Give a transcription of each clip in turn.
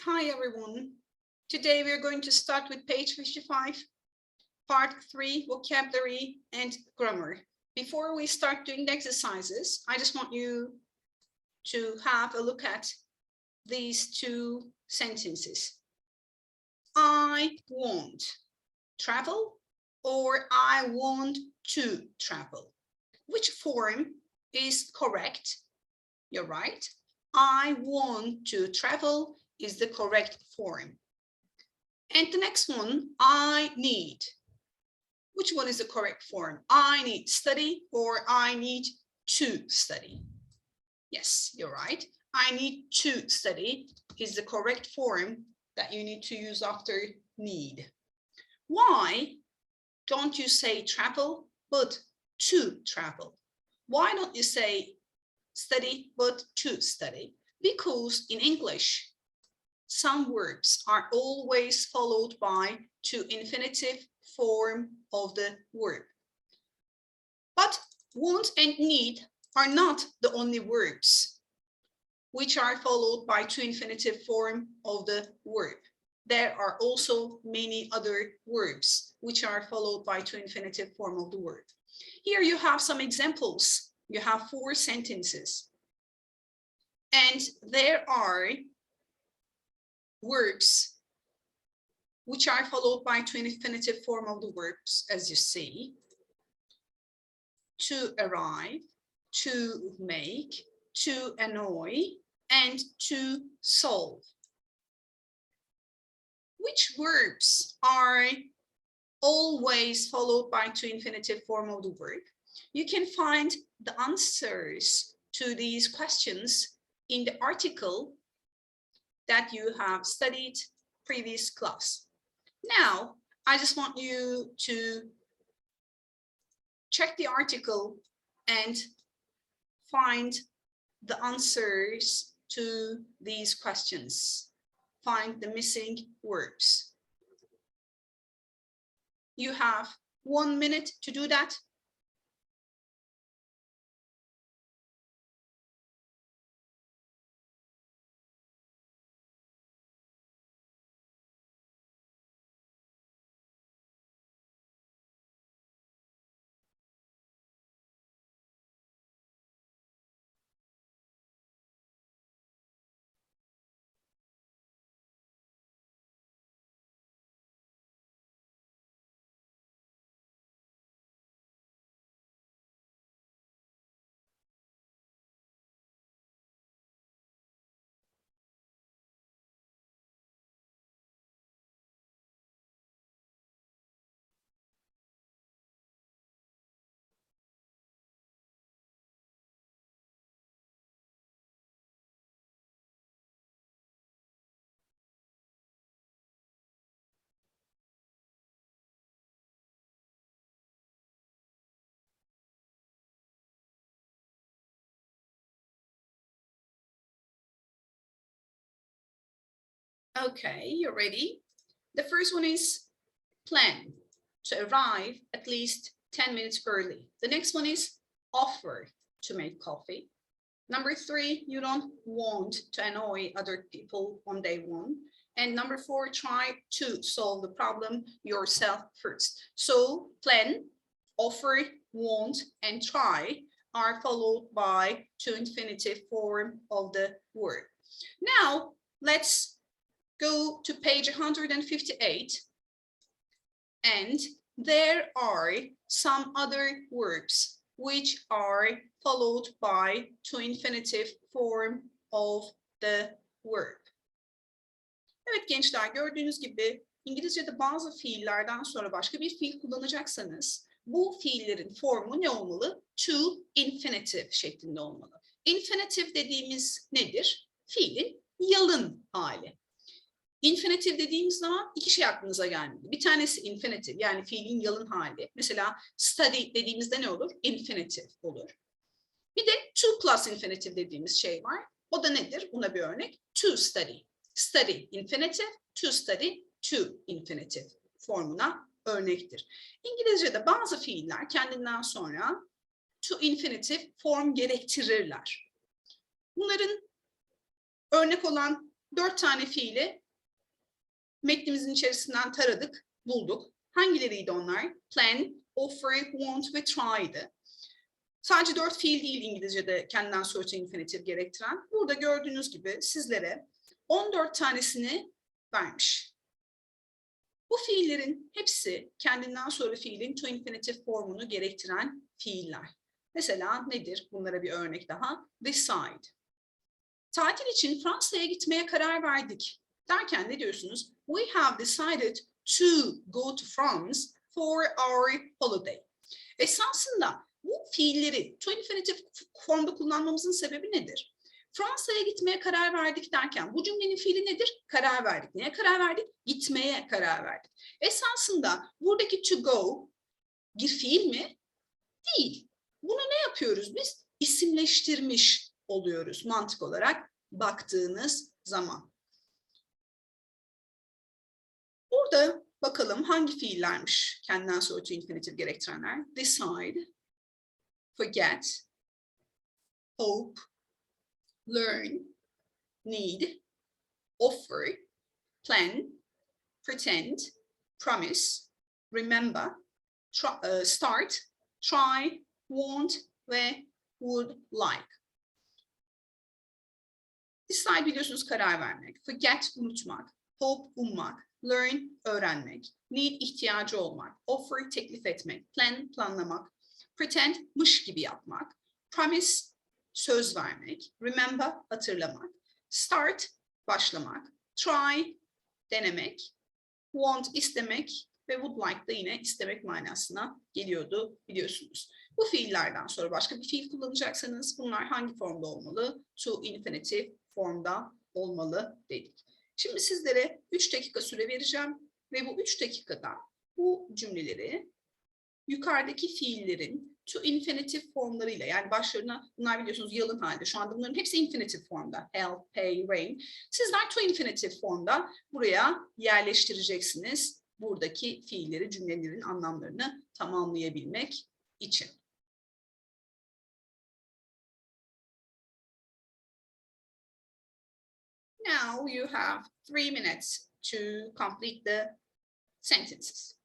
Hi everyone. Today we are going to start with page 55, part 3, vocabulary and grammar. Before we start doing the exercises, I just want you to have a look at these two sentences. I want travel or I want to travel. Which form is correct? You're right. I want to travel is the correct form. And the next one, I need. Which one is the correct form? I need study or I need to study? Yes, you're right. I need to study is the correct form that you need to use after need. Why don't you say travel, but to travel? Why don't you say study, but to study? Because in English, some verbs are always followed by to infinitive form of the verb. But want and need are not the only verbs which are followed by to infinitive form of the verb. There are also many other verbs which are followed by to infinitive form of the verb. Here you have some examples. You have 4 sentences. And there are verbs which are followed by to infinitive form of the verbs, as you see. To arrive, to make, to annoy, and to solve. Which verbs are always followed by to infinitive form of the verb? You can find the answers to these questions in the article that you have studied previous class. Now, I just want you to check the article and find the answers to these questions. Find the missing verbs. You have 1 minute to do that. Okay, you're ready. The first one is plan, to arrive at least 10 minutes early. The next one is offer, to make coffee. Number 3, you don't want to annoy other people on day 1. And number 4, try to solve the problem yourself first. So plan, offer, want, and try are followed by to infinitive form of the word. Now, let's go to page 158. And there are some other verbs which are followed by to infinitive form of the verb. Evet gençler, gördüğünüz gibi İngilizce'de bazı fiillerden sonra başka bir fiil kullanacaksanız bu fiillerin formu ne olmalı? To infinitive şeklinde olmalı. Infinitive dediğimiz nedir? Fiilin yalın hali. Infinitive dediğimiz zaman 2 şey aklınıza gelmeli. Bir tanesi infinitive, yani fiilin yalın hali. Mesela study dediğimizde ne olur? Infinitive olur. Bir de to plus infinitive dediğimiz şey var. O da nedir? Buna bir örnek. To study. Study infinitive, to study to infinitive formuna örnektir. İngilizce'de bazı fiiller kendinden sonra to infinitive form gerektirirler. Bunların örnek olan 4 tane fiili metnimizin içerisinden taradık, bulduk. Hangileriydi onlar? Plan, offer, want ve try'dı. Sadece 4 fiil değil İngilizce'de kendinden sonra infinitif gerektiren. Burada gördüğünüz gibi sizlere 14 tanesini vermiş. Bu fiillerin hepsi kendinden sonra fiilin to infinitive formunu gerektiren fiiller. Mesela nedir? Bunlara bir örnek daha. Decide. Tatil için Fransa'ya gitmeye karar verdik. Derken ne diyorsunuz? We have decided to go to France for our holiday. Esasında bu fiilleri to infinitive formda kullanmamızın sebebi nedir? Fransa'ya gitmeye karar verdik derken bu cümlenin fiili nedir? Karar verdik. Neye karar verdik? Gitmeye karar verdik. Esasında buradaki to go bir fiil mi? Değil. Bunu ne yapıyoruz biz? İsimleştirmiş oluyoruz mantık olarak baktığınız zaman. Burada bakalım hangi fiillermiş kendinden sonra to infinitive gerektirenler? Decide, forget, hope, learn, need, offer, plan, pretend, promise, remember, start, try, want ve would like. Decide biliyorsunuz karar vermek, forget unutmak, hope ummak, learn öğrenmek, need ihtiyacı olmak, offer teklif etmek, plan planlamak, pretend mış gibi yapmak, promise söz vermek, remember hatırlamak, start başlamak, try denemek, want istemek ve would like da yine istemek manasına geliyordu biliyorsunuz. Bu fiillerden sonra başka bir fiil kullanacaksanız bunlar hangi formda olmalı? To infinitive formda olmalı dedik. Şimdi sizlere 3 dakika süre vereceğim ve bu 3 dakikada bu cümleleri yukarıdaki fiillerin to infinitive formlarıyla, yani başlarına bunlar biliyorsunuz yalın halde. Şu anda bunların hepsi infinitive formda. Help, pay, rain. Sizler to infinitive formda buraya yerleştireceksiniz. Buradaki fiilleri, cümlelerin anlamlarını tamamlayabilmek için. Now you have 3 minutes to complete the sentences.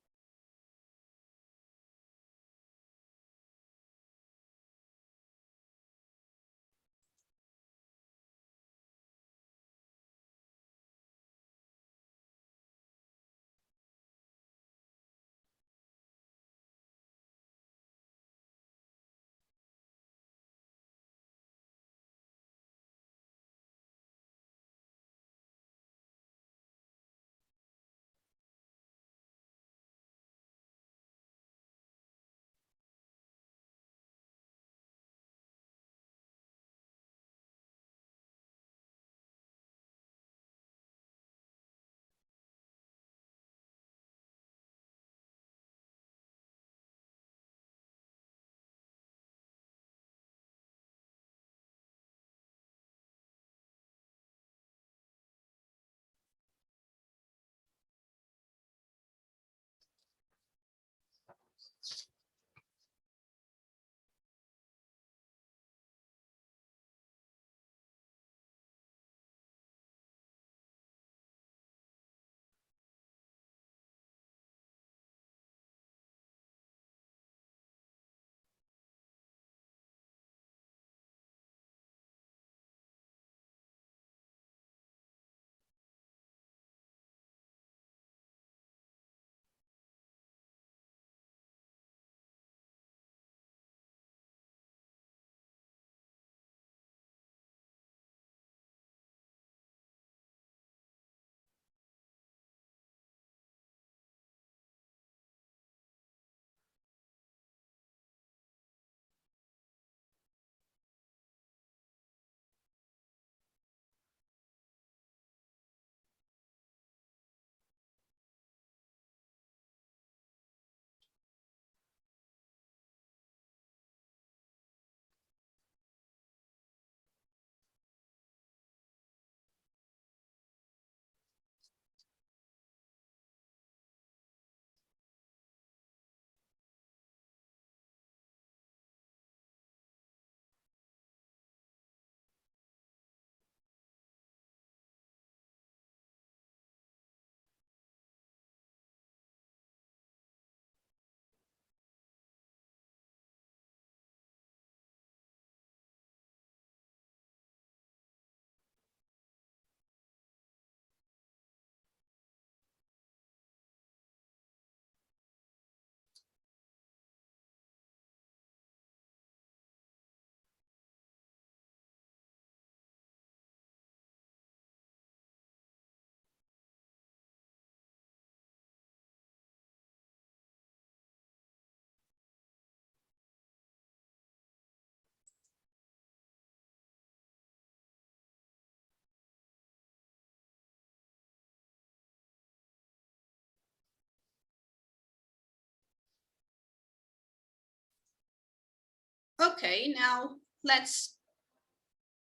Okay, now let's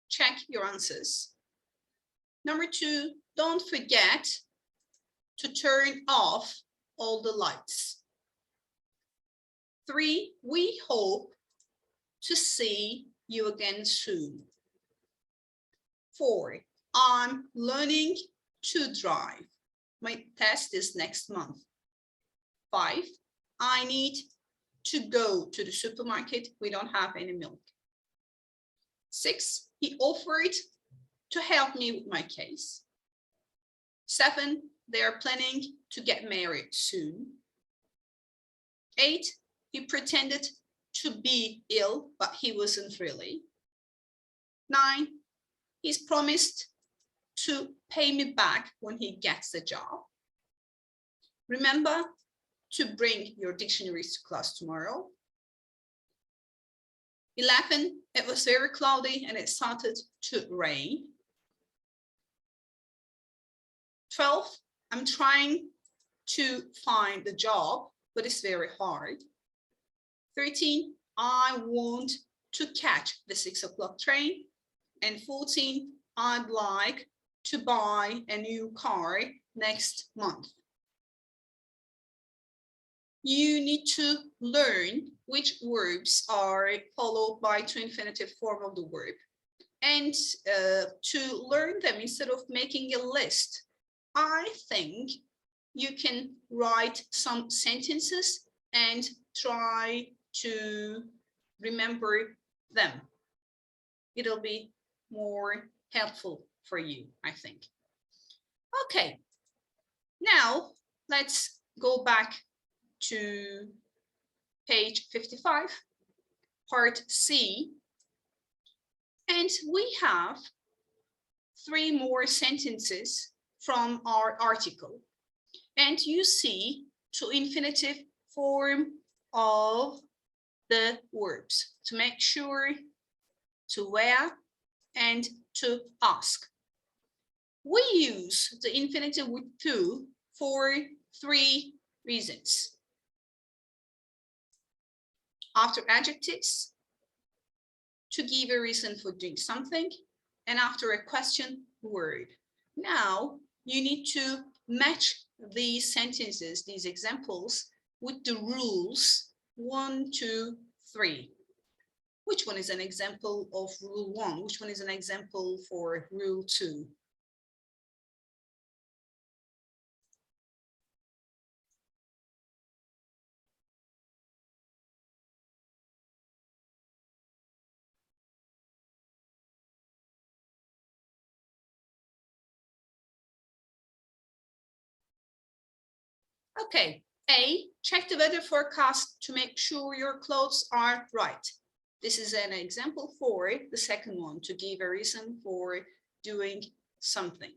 check your answers. Number 2, don't forget to turn off all the lights. 3, we hope to see you again soon. 4, I'm learning to drive. My test is next month. 5, I need to go to the supermarket. We don't have any milk. 6, he offered to help me with my case. 7, they are planning to get married soon. 8, he pretended to be ill, but he wasn't really. 9, he's promised to pay me back when he gets a job. Remember to bring your dictionaries to class tomorrow. 11, it was very cloudy and it started to rain. 12, I'm trying to find a job, but it's very hard. 13, I want to catch the 6 o'clock train. And 14, I'd like to buy a new car next month. You need to learn which verbs are followed by to infinitive form of the verb. And to learn them, instead of making a list, I think you can write some sentences and try to remember them. It'll be more helpful for you, I think. Okay, now let's go back to page 55, part C. And we have 3 more sentences from our article. And you see to infinitive form of the verbs to make sure, to wear, and to ask. We use the infinitive with to for 3 reasons. After adjectives, to give a reason for doing something, and after a question word. Now, you need to match these sentences, these examples, with the rules 1, 2, 3. Which one is an example of rule 1? Which one is an example for rule 2? Okay, A, check the weather forecast to make sure your clothes are right. This is an example for the second one, to give a reason for doing something.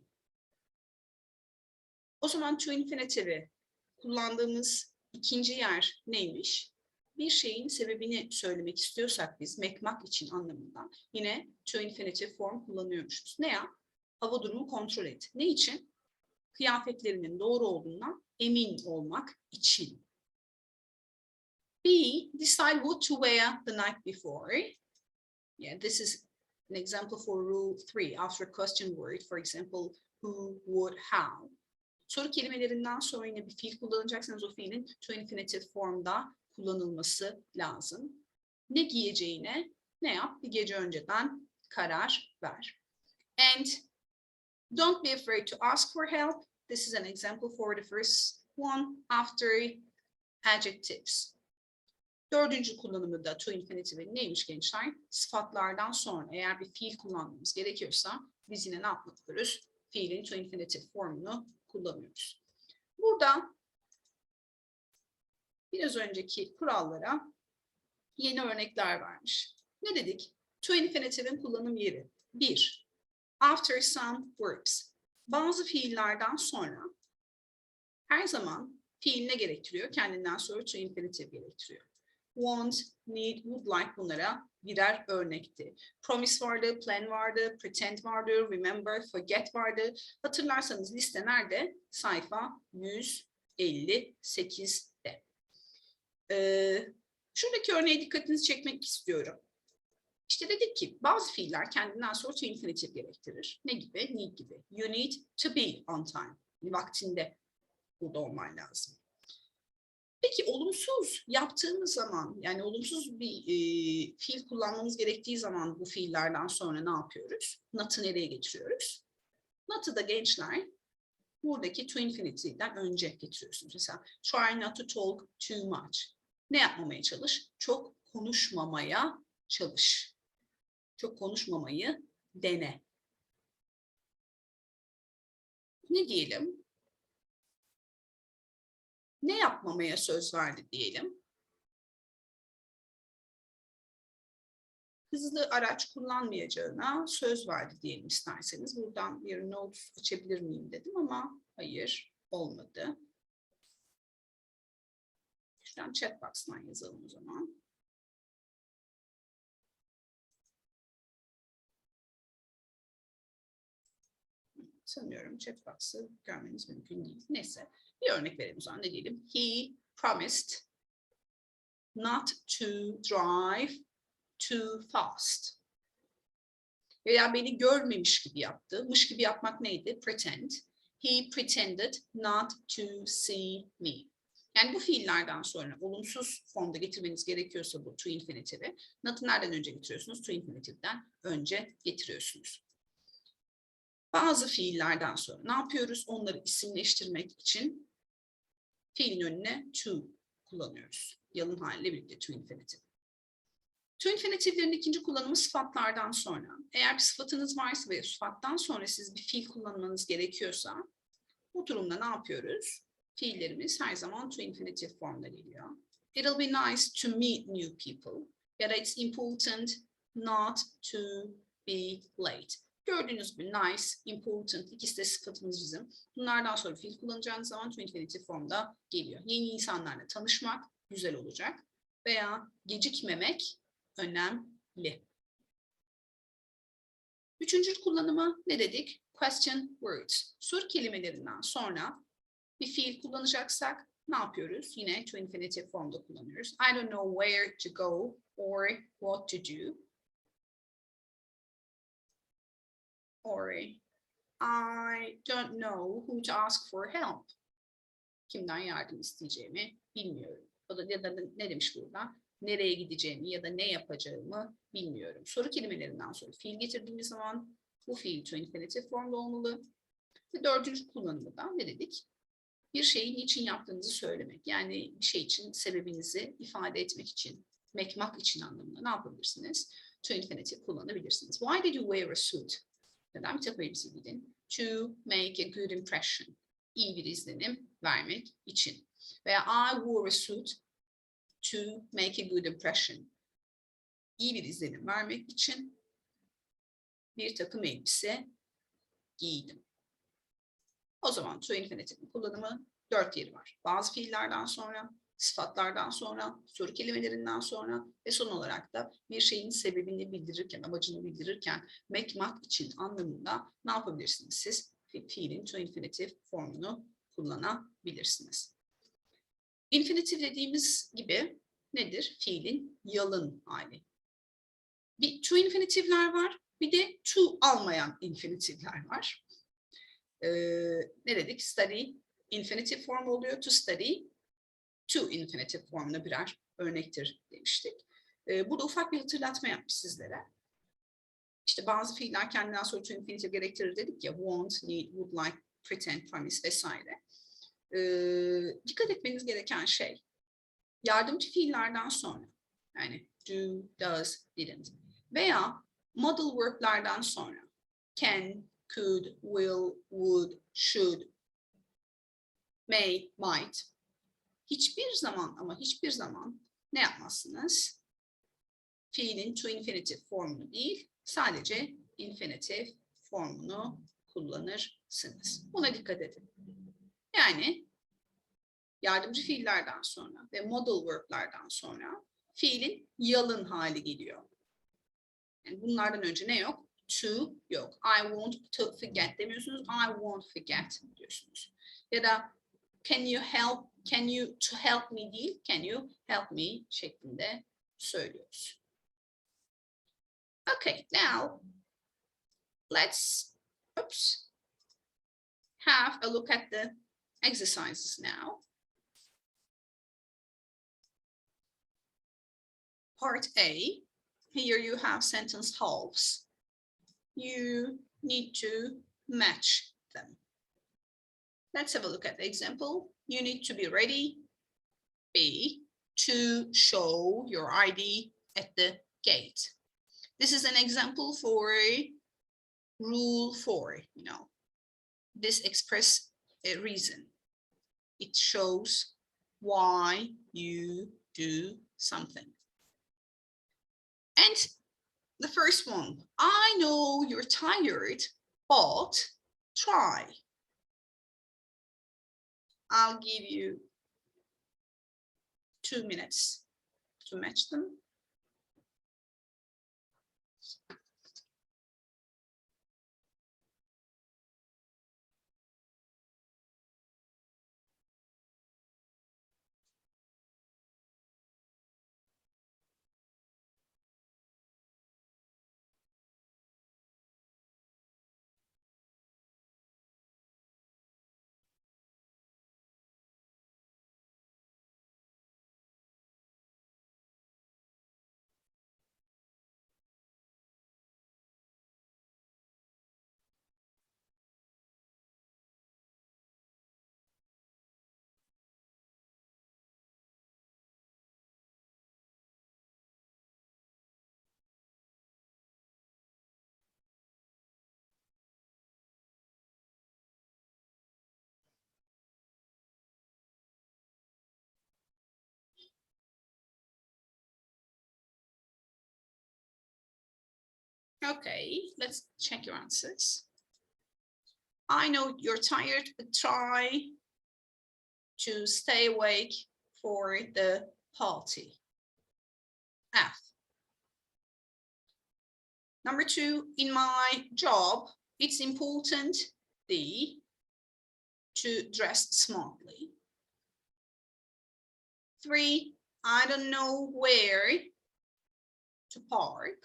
O zaman to infinitive'i kullandığımız ikinci yer neymiş? Bir şeyin sebebini söylemek istiyorsak biz mekmak için anlamında yine to infinitive form kullanıyormuşuz. Ne ya? Hava durumu kontrol et. Ne için? Kıyafetlerinin doğru olduğundan emin olmak için. B, decide what to wear the night before. Yeah, this is an example for rule 3 after question word. For example, who, would, how. Soru kelimelerinden sonra yine bir fiil kullanacaksanız o fiilin to infinitive formda kullanılması lazım. Ne giyeceğine ne yap? Bir gece önceden karar ver. And don't be afraid to ask for help. This is an example for the first one after adjectives. 4. kullanımı da to infinitive neymiş gençler? Sıfatlardan sonra eğer bir fiil kullanmamız gerekiyorsa biz yine ne yapıyoruz? Fiilin to infinitive formunu kullanıyoruz. Burada biraz önceki kurallara yeni örnekler vermiş. Ne dedik? To infinitive'in kullanım yeri. 1. After some verbs. Bazı fiillerden sonra her zaman fiil ne gerektiriyor? Kendinden sonra to infinitive gerektiriyor. Want, need, would like bunlara birer örnekti. Promise vardı, plan vardı, pretend vardı, remember, forget vardı. Hatırlarsanız liste nerede? Sayfa 158'de. Şuradaki örneğe dikkatinizi çekmek istiyorum. İşte dedik ki bazı fiiller kendinden sonra to infinitive gerektirir. Ne gibi? Need gibi. You need to be on time. Vaktinde burada olman lazım. Peki olumsuz yaptığımız zaman, yani olumsuz bir fiil kullanmamız gerektiği zaman bu fiillerden sonra ne yapıyoruz? Not'ı nereye getiriyoruz? Not'ı da gençler buradaki to infinity'den önce getiriyorsunuz. Mesela try not to talk too much. Ne yapmamaya çalış? Çok konuşmamaya çalış. Çok konuşmamayı dene. Ne diyelim? Ne yapmamaya söz verdi diyelim? Hızlı araç kullanmayacağına söz verdi diyelim isterseniz. Buradan bir not açabilir miyim dedim ama hayır, olmadı. Şuradan chat box'tan yazalım o zaman. Sanıyorum chat box'ı görmeniz mümkün değil. Neyse, bir örnek verelim o zaman. Ne diyelim? He promised not to drive too fast. Veya beni görmemiş gibi yaptı. Mış gibi yapmak neydi? Pretend. He pretended not to see me. Yani bu fiillerden sonra olumsuz formda getirmeniz gerekiyorsa bu to infinitive'i, not'ı nereden önce getiriyorsunuz? To infinitive'den önce getiriyorsunuz. Bazı fiillerden sonra ne yapıyoruz? Onları isimleştirmek için fiilin önüne to kullanıyoruz. Yalın haliyle birlikte to infinitive. To infinitiflerin ikinci kullanımı sıfatlardan sonra. Eğer bir sıfatınız varsa ve sıfattan sonra siz bir fiil kullanmanız gerekiyorsa bu durumda ne yapıyoruz? Fiillerimiz her zaman to infinitive formda geliyor. It'll be nice to meet new people. Ya da it's important not to be late. Gördüğünüz gibi nice, important ikisi de sıfatımız bizim. Bunlardan sonra fiil kullanacağınız zaman to infinitive formda geliyor. Yeni insanlarla tanışmak güzel olacak veya gecikmemek önemli. Üçüncü kullanımı ne dedik? Question words. Soru kelimelerinden sonra bir fiil kullanacaksak ne yapıyoruz? Yine to infinitive formda kullanıyoruz. I don't know where to go or what to do. Or I don't know who to ask for help. Kimden yardım isteyeceğimi bilmiyorum. O da ne demiş burada? Nereye gideceğimi ya da ne yapacağımı bilmiyorum. Soru kelimelerinden sonra fiil getirdiğimiz zaman bu fiil to infinitive formda olmalı. Ve dördüncü kullanımı da ne dedik? Bir şeyi niçin yaptığınızı söylemek. Yani bir şey için sebebinizi ifade etmek için, mekmak için anlamında ne yapabilirsiniz? To infinitive kullanabilirsiniz. Why did you wear a suit? Neden bir takım elbise giydin? To make a good impression. İyi bir izlenim vermek için. Veya I wore a suit to make a good impression. İyi bir izlenim vermek için bir takım elbise giydim. O zaman to infinitive kullanımı 4 yeri var. Bazı fiillerden sonra, sıfatlardan sonra, soru kelimelerinden sonra ve son olarak da bir şeyin sebebini bildirirken, amacını bildirirken mekmak için anlamında ne yapabilirsiniz siz? Fiilin to infinitive formunu kullanabilirsiniz. Infinitive dediğimiz gibi nedir? Fiilin yalın hali. Bir to infinitifler var, bir de to almayan infinitifler var. Ne dedik? Study infinitive form oluyor. To study to infinitive formuna birer örnektir demiştik. Burada ufak bir hatırlatma yapmış sizlere. İşte bazı fiiller kendinden sonra to infinitive gerektirir dedik ya. Want, need, would like, pretend, promise vesaire. Dikkat etmeniz gereken şey yardımcı fiillerden sonra yani do, does, didn't veya modal verb'lerden sonra can, could, will, would, should, may, might hiçbir zaman ama hiçbir zaman ne yapmazsınız? Fiilin to infinitive formunu değil, sadece infinitive formunu kullanırsınız. Buna dikkat edin. Yani yardımcı fiillerden sonra ve modal verb'lerden sonra fiilin yalın hali geliyor. Yani bunlardan önce ne yok? To yok. I want to forget demiyorsunuz. I won't forget diyorsunuz. Ya da can you to help me değil, can you help me şeklinde söylüyoruz. Okay, now let's have a look at the exercises now. Part A, here you have sentence halves. You need to match them. Let's have a look at the example. You need to be ready, B, to show your ID at the gate. This is an example for rule 4, This expresses a reason. It shows why you do something. And the first one, I know you're tired, but try. I'll give you 2 minutes to match them. Okay, let's check your answers. I know you're tired, but try to stay awake for the party. F. Number 2, in my job, it's important, D, to dress smartly. 3, I don't know where to park.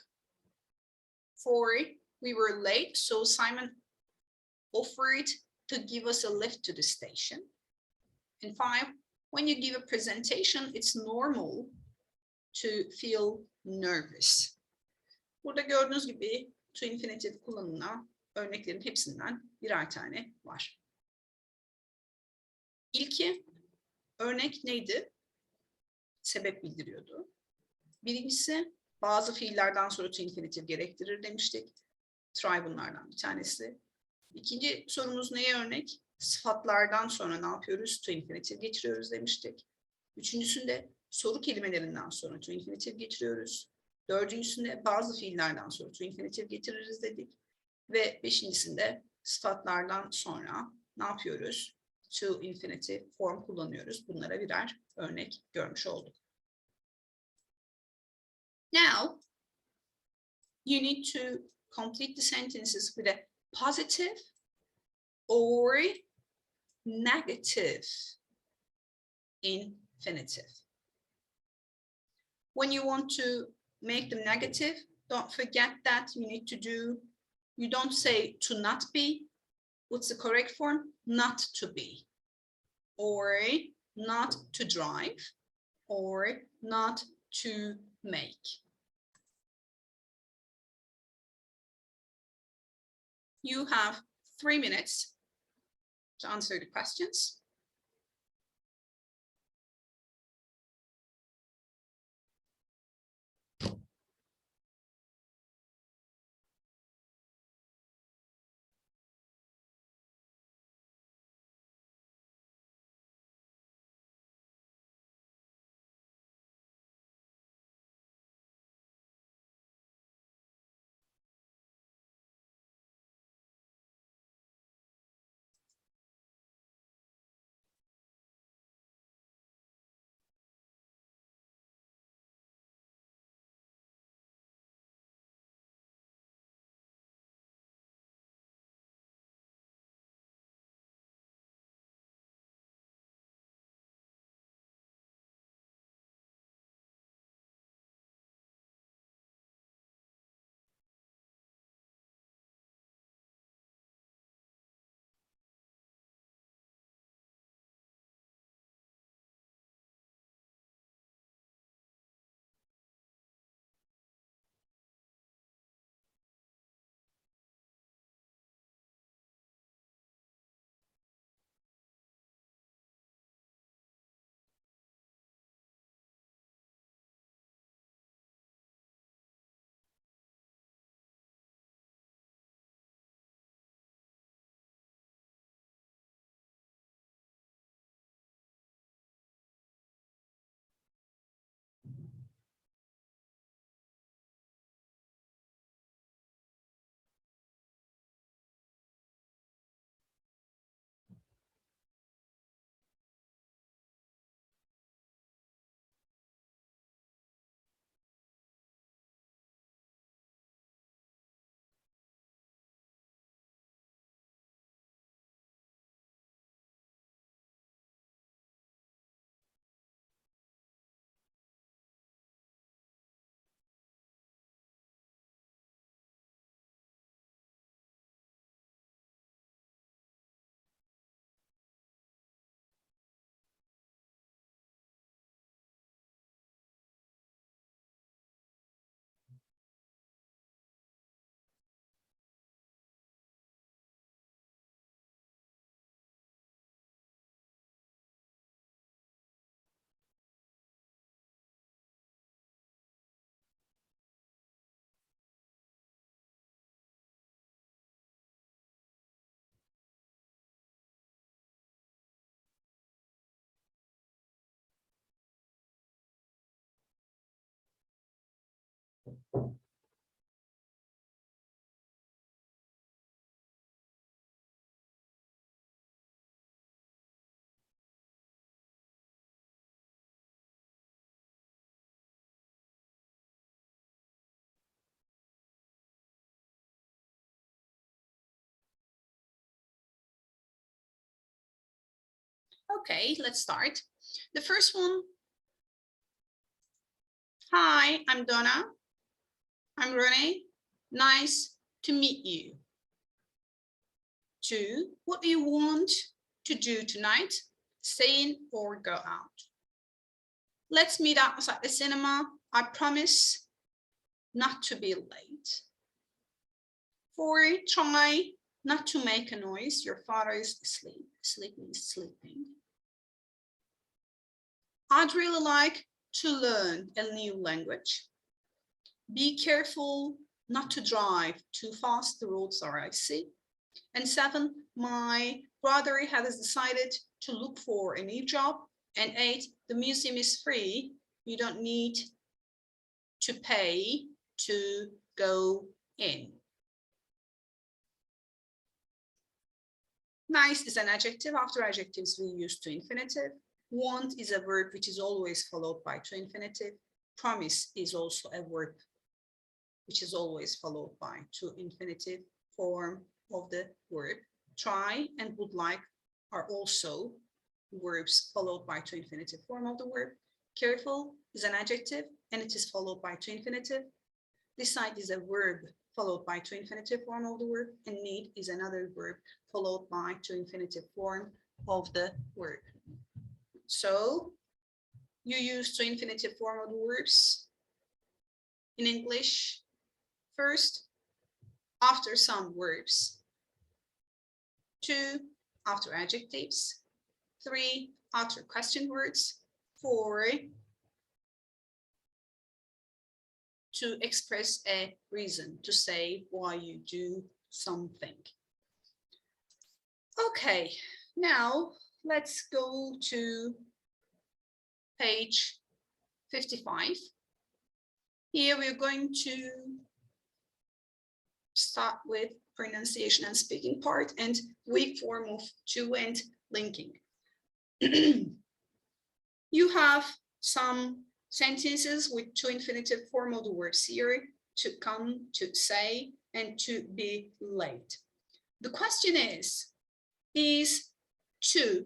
4, we were late, so Simon offered to give us a lift to the station. And 5, when you give a presentation, it's normal to feel nervous. Burada gördüğünüz gibi to infinitive kullanımına örneklerin hepsinden birer tane var. İlki örnek neydi? Sebep bildiriyordu. Birincisi bazı fiillerden sonra to infinitive gerektirir demiştik. Try bunlardan bir tanesi. İkinci sorumuz neye örnek? Sıfatlardan sonra ne yapıyoruz? To infinitive getiriyoruz demiştik. Üçüncüsünde soru kelimelerinden sonra to infinitive getiriyoruz. Dördüncüsünde bazı fiillerden sonra to infinitive getiririz dedik. Ve beşincisinde sıfatlardan sonra ne yapıyoruz? To infinitive form kullanıyoruz. Bunlara birer örnek görmüş olduk. Now, you need to complete the sentences with a positive or negative infinitive. When you want to make them negative, don't forget that you don't say to not be. What's the correct form? Not to be, or not to drive, or not to make. You have 3 minutes to answer the questions. Okay, let's start. The first one. Hi, I'm Donna. I'm Renee. Nice to meet you. 2, what do you want to do tonight? Stay in or go out? Let's meet outside the cinema. I promise not to be late. 4, try not to make a noise. Your father is asleep. Sleep means sleeping. I'd really like to learn a new language. Be careful not to drive too fast. The roads are icy. And 7, my brother has decided to look for a new job. And 8, the museum is free. You don't need to pay to go in. Nice is an adjective. After adjectives, we use to infinitive. Want is a verb which is always followed by to infinitive. Promise is also a verb which is always followed by to infinitive form of the verb. Try and would like are also verbs followed by to infinitive form of the verb. Careful is an adjective and it is followed by to infinitive. Decide is a verb followed by to infinitive form of the verb, and need is another verb followed by to infinitive form of the verb. So you use to infinitive form of the verbs in English first after some verbs, 2 after adjectives, 3 after question words, 4 to express a reason, to say why you do something. Okay, now let's go to page 55. Here we're going to start with pronunciation and speaking part and weak form of to and linking. You have some sentences with to infinitive form of the words here: to come, to say, and to be late. The question is to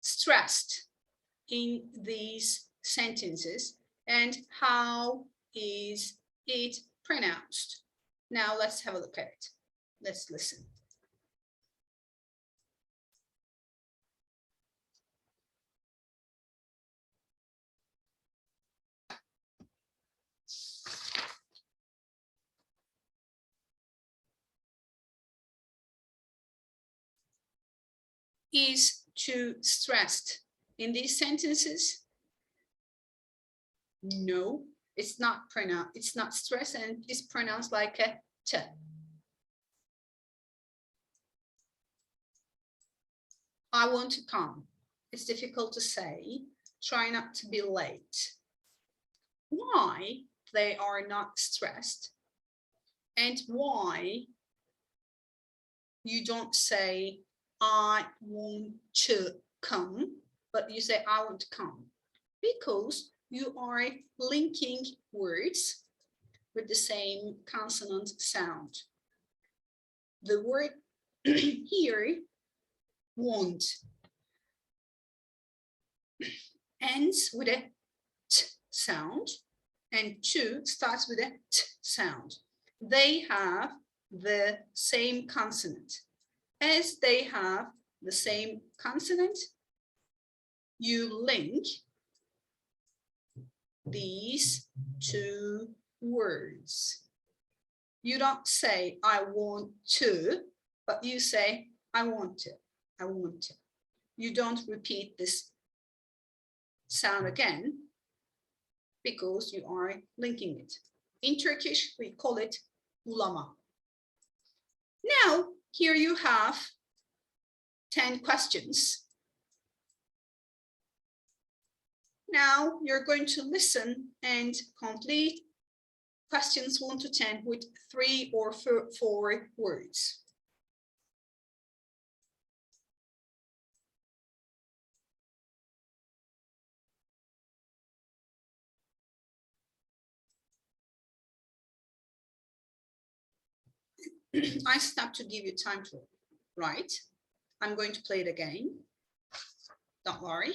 stressed in these sentences, and how is it pronounced? Now let's have a look at it. Let's listen. Is to stressed in these sentences? No, it's not pronounced. It's not stressed and it's pronounced like a t. I want to come. It's difficult to say. Try not to be late. Why they are not stressed, and why you don't say I want to come, but you say I want to come? Because you are linking words with the same consonant sound. The word here, want, ends with a t sound, and to starts with a t sound. They have the same consonant. As they have the same consonant, you link these two words. You don't say I want to, but you say I want to, I want to. You don't repeat this sound again because you are linking it. In Turkish, we call it ulama. Now, here you have 10 questions. Now you're going to listen and complete questions 1 to 10 with 3 or 4 words. I stopped to give you time to write. I'm going to play it again. Don't worry.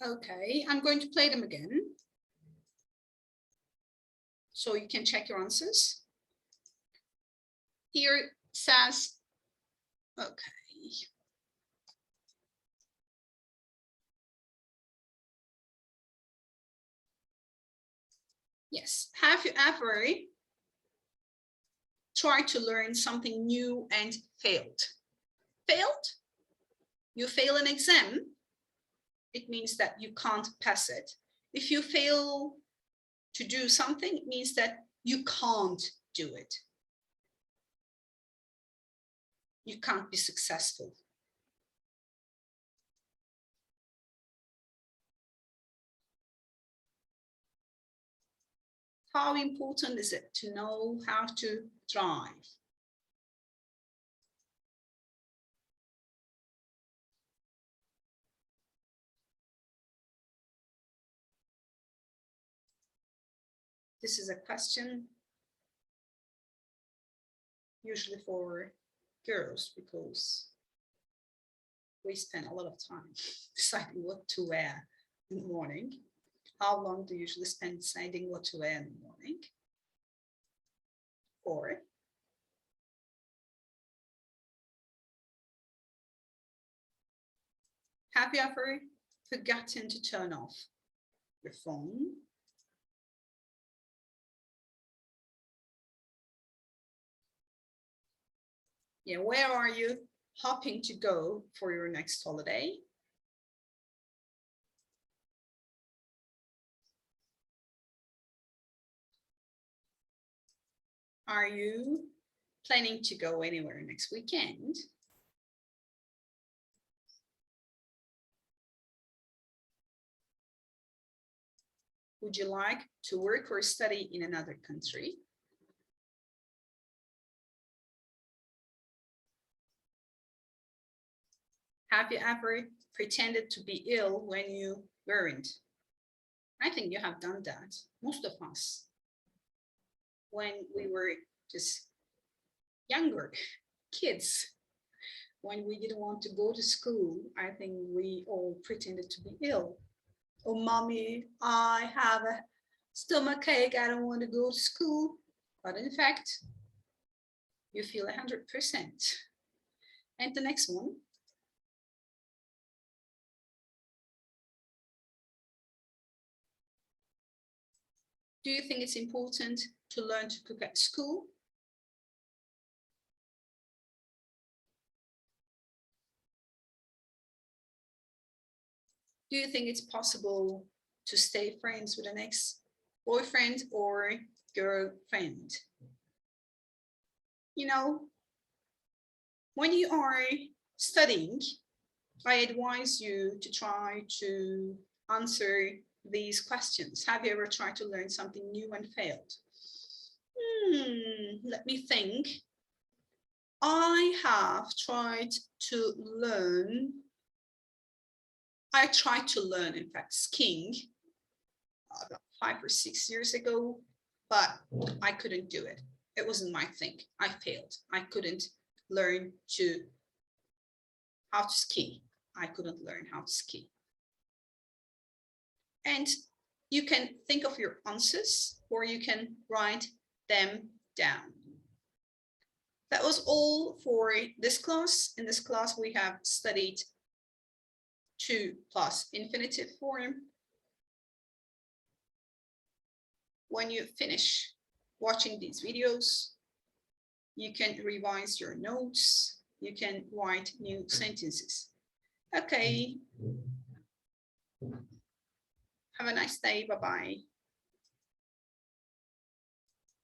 Okay, I'm going to play them again, so you can check your answers. Here it says, okay. Yes, have you ever tried to learn something new and failed? Failed? You fail an exam, it means that you can't pass it. If you fail to do something, it means that you can't do it. You can't be successful. How important is it to know how to drive? This is a question usually for girls, because we spend a lot of time deciding what to wear in the morning. How long do you usually spend deciding what to wear in the morning? Or have you ever forgotten to turn off your phone? Yeah, where are you hoping to go for your next holiday? Are you planning to go anywhere next weekend? Would you like to work or study in another country? Have you ever pretended to be ill when you weren't? I think you have done that, most of us. When we were just younger kids, when we didn't want to go to school, I think we all pretended to be ill. Oh, mommy, I have a stomach ache, I don't want to go to school. But in fact, you feel 100%. And the next one. Do you think it's important to learn to cook at school? Do you think it's possible to stay friends with an ex-boyfriend or girlfriend? You know, when you are studying, I advise you to try to answer these questions. Have you ever tried to learn something new and failed? Let me think. I have tried to learn. I tried to learn, in fact, skiing about 5 or 6 years ago, but I couldn't do it. It wasn't my thing. I failed. I couldn't learn how to ski. I couldn't learn how to ski. And you can think of your answers or you can write them down. That was all for this class. In this class, we have studied to plus infinitive form. When you finish watching these videos, you can revise your notes. You can write new sentences. Okay. Have a nice day. Bye-bye.